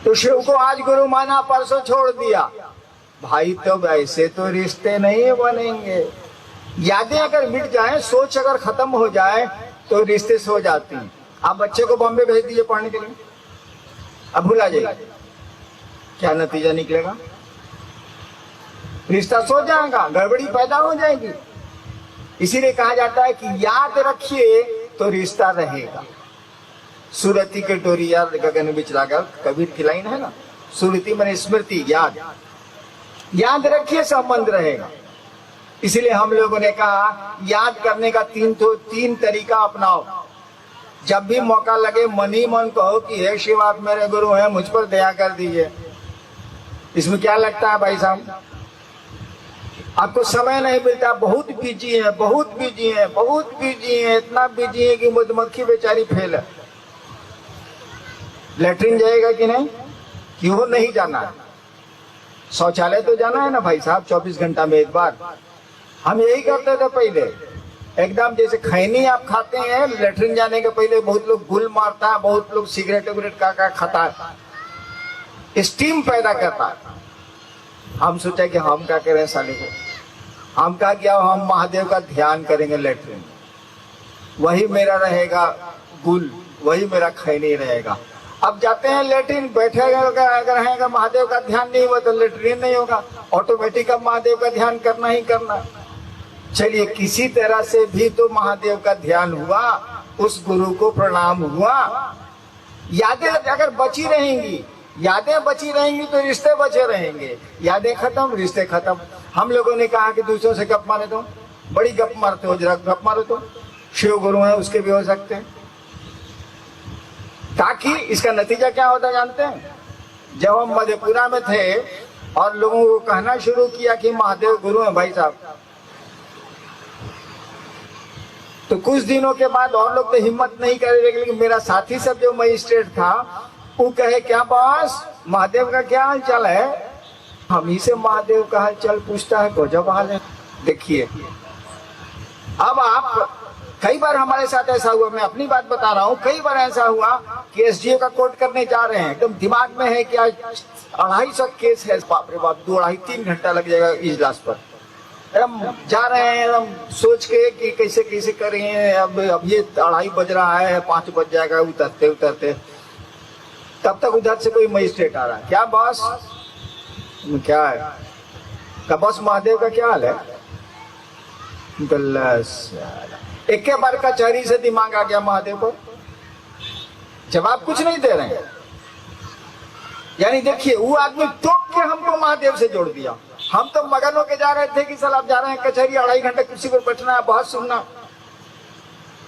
तो शिव को आज गुरु माना, परसों छोड़ दिया। भाई तो वैसे तो रिश्ते नहीं बनेंगे। यादें अगर मिट जाए, सोच अगर खत्म हो जाए तो रिश्ते सो जाती हैं। आप बच्चे को बॉम्बे भेज दीजिए पढ़ने के लिए, अब भूला जाएगा, क्या नतीजा निकलेगा? रिश्ता सो जाएगा, गड़बड़ी पैदा हो जाएगी। इसीलिए कहा जाता है कि याद रखिए तो रिश्ता रहेगा। सुरती के टोरिया गगन बिच लागल, कबीर की लाइन है ना, सुरती माने स्मृति, याद। याद रखिए संबंध रहेगा। इसलिए हम लोगों ने कहा याद करने का तीन तरीका अपनाओ। जब भी मौका लगे मन ही मन कहो कि हे शिव आप मेरे गुरु हैं, मुझ पर दया कर दीजिए। इसमें क्या लगता है भाई साहब? आपको समय नहीं मिलता, बहुत बिजी है, बहुत बिजी है, बहुत बिजी है, इतना बिजी है कि मधुमक्खी बेचारी फेल है। लेटरिन जाएगा कि नहीं? क्यों नहीं जाना है? शौचालय तो जाना है ना भाई साहब, 24 घंटा में एक बार। हम यही करते थे पहले, एकदम जैसे खैनी आप खाते हैं, लेटरिन जाने के पहले बहुत लोग गुल मारता है, बहुत लोग सिगरेट विगरेट का खाता है, स्टीम पैदा करता है। हम सोचा कि हम क्या करें साले को, हम क्या किया, हम महादेव का ध्यान करेंगे लेटरिन, वही मेरा रहेगा गुल, वही मेरा खैनी रहेगा। अब जाते हैं लेटरिन, बैठेगा अगर रहेगा, महादेव का ध्यान नहीं हुआ तो लेटरिन नहीं होगा, ऑटोमेटिक अब महादेव का ध्यान करना ही करना। चलिए किसी तरह से भी तो महादेव का ध्यान हुआ, उस गुरु को प्रणाम हुआ। यादें अगर बची रहेंगी, यादें बची रहेंगी तो रिश्ते बचे रहेंगे। यादें खत्म, रिश्ते खत्म। हम लोगों ने कहा कि दूसरों से गप मारे तो, बड़ी गप मारते हो, जरा गप मारो तो। शिव गुरु है उसके भी हो सकते हैं। ताकि इसका नतीजा क्या होता जानते हैं? जब हम मधेपुरा में थे और लोगों को कहना शुरू किया कि महादेव गुरु है भाई साहब, तो कुछ दिनों के बाद और लोग तो हिम्मत नहीं करे, लेकिन मेरा साथी सब जो मजिस्ट्रेट था वो कहे क्या बॉस महादेव का क्या हाल चाल है? हम ही से महादेव का हाल चाल पूछता है, गजब हाल है। देखिए अब आप, कई बार हमारे साथ ऐसा हुआ, मैं अपनी बात बता रहा हूँ, कई बार ऐसा हुआ कि एसडीओ का कोर्ट करने जा रहे हैं, एकदम दिमाग में है कि आज 250 केस है, बाप रे बाप, 2-2.5-3 घंटा लग जाएगा इजलास पर। एकदम जा रहे हैं एकदम सोच के कि कैसे कैसे करेंगे, अब ये 2:30 बज रहा है, 5 बज जाएगा उतरते उतरते। तब तक उधर से कोई मजिस्ट्रेट आ रहा है, क्या बॉस क्या है? का बॉस महादेव का क्या हाल है? एक के बार का चहरी से दिमाग आ गया महादेव को, जवाब कुछ नहीं दे रहे हैं। यानी देखिए वो आदमी टोक के हमको महादेव से जोड़ दिया। हम तो मगन होके जा रहे थे कि साल आप जा रहे हैं कचहरी, 2.5 घंटे कुर्सी पर बैठना है, बहुत सुनना।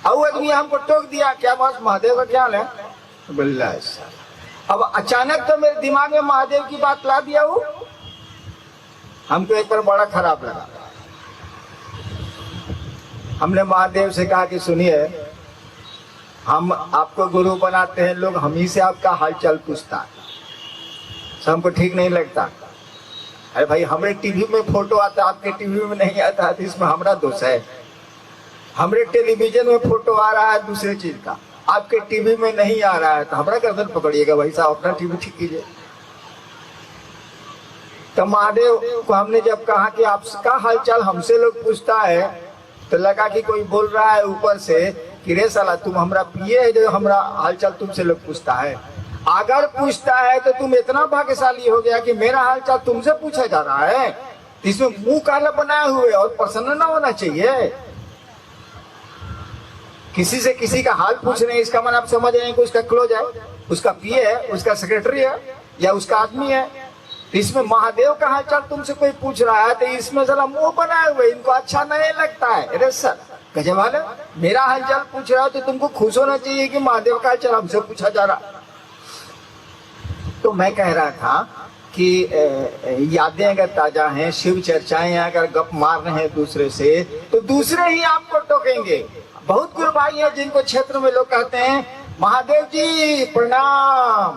अब आदमी हमको टोक दिया, क्या बॉस महादेव का क्या हाल है? बल्ला। अब अचानक तो मेरे दिमाग में महादेव की बात ला दिया, वो हमको एक बार बड़ा खराब लगा। हमने महादेव से कहा कि सुनिए, हम आपको गुरु बनाते हैं लोग, हम ही से आपका हालचाल पूछता है, हमको ठीक नहीं लगता। अरे भाई हमारे टीवी में फोटो आता, आपके टीवी में नहीं आता है, तो इसमें हमारा दोष है। हमारे टेलीविजन में फोटो आ रहा है दूसरे चीज का, आपके टीवी में नहीं आ रहा है, तो हमारा गर्दन पकड़िएगा भाई साहब, अपना टीवी ठीक कीजिए। तो महादेव को हमने जब कहा कि आपका हालचाल हमसे लोग पूछता है, तो लगा कि कोई बोल रहा है ऊपर से कि रे साला तुम हमरा पिए है जो हमरा हालचाल तुमसे लोग पूछता है। अगर पूछता है तो तुम इतना भाग्यशाली हो गया कि मेरा हालचाल तुमसे पूछा जा रहा है, इसमें मुंह काला बनाए हुए और प्रसन्न ना होना चाहिए। किसी से किसी का हाल पूछ रहे हैं, इसका मन आप समझ रहे हैं कि उसका क्लोज है, उसका पीए है, उसका सेक्रेटरी है या उसका आदमी है। इसमें महादेव का हालचाल तुमसे कोई पूछ रहा है तो इसमें जरा मुंह बनाए हुए, इनको अच्छा नहीं लगता है। अरे सर गजब हाल है, मेरा हालचाल पूछ रहा है तो तुमको खुश होना चाहिए कि महादेव का हालचाल हमसे पूछा जा रहा। तो मैं कह रहा था कि यादें अगर ताजा हैं, शिव चर्चाएं अगर गप मार रहे हैं दूसरे से, तो दूसरे ही आपको टोकेंगे। बहुत गुरु भाई हैं जिनको क्षेत्र में लोग कहते हैं महादेव जी प्रणाम,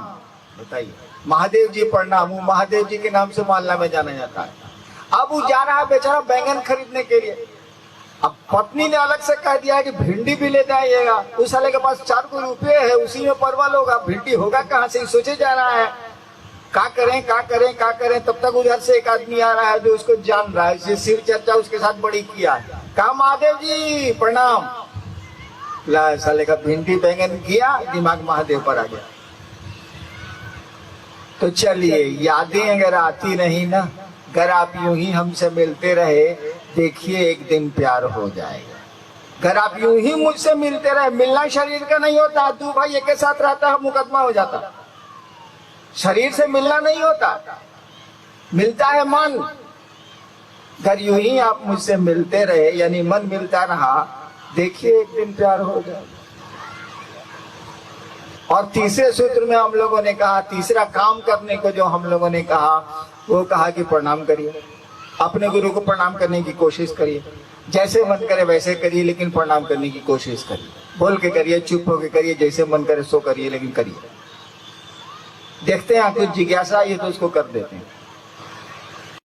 बताइए महादेव जी प्रणाम, वो महादेव जी के नाम से मोहल्ला में जाना जाता है। अब वो जा रहा है बेचारा बैंगन खरीदने के लिए, अब पत्नी ने अलग से कह दिया है कि भिंडी भी ले जाइएगा। उस साले के पास 4 रुपये है, उसी में परवल होगा, भिंडी होगा कहाँ से सोचे जा रहा है। क्या करें क्या करें क्या करें, तब तक उधर से एक आदमी आ रहा है जो उसको जान रहा है, जिससे शिव चर्चा उसके साथ बड़ी किया है। कहा महादेव जी प्रणाम, ला साले का भिंडी बैंगन किया, दिमाग महादेव पर आ गया। तो चलिए, यादें अगर आती नहीं ना, अगर आप यूं ही हमसे मिलते रहे, देखिए एक दिन प्यार हो जाएगा। अगर आप यूं ही मुझसे मिलते रहे, मिलना शरीर का नहीं होता, दो भाई एक साथ रहता है मुकदमा हो जाता। शरीर से मिलना नहीं होता, मिलता है मन। अगर यूं ही आप मुझसे मिलते रहे, यानी मन मिलता रहा, देखिए एक दिन प्यार हो जाएगा। और तीसरे सूत्र में हम लोगों ने कहा, तीसरा काम करने को जो हम लोगों ने कहा, वो कहा कि प्रणाम करिए, अपने गुरु को प्रणाम करने की कोशिश करिए। जैसे मन करे वैसे करिए, लेकिन प्रणाम करने की कोशिश करिए। बोल के करिए, चुप होके करिए, जैसे मन करे सो करिए, लेकिन करिए। देखते हैं कुछ जिज्ञासा ये तो उसको कर देते हैं।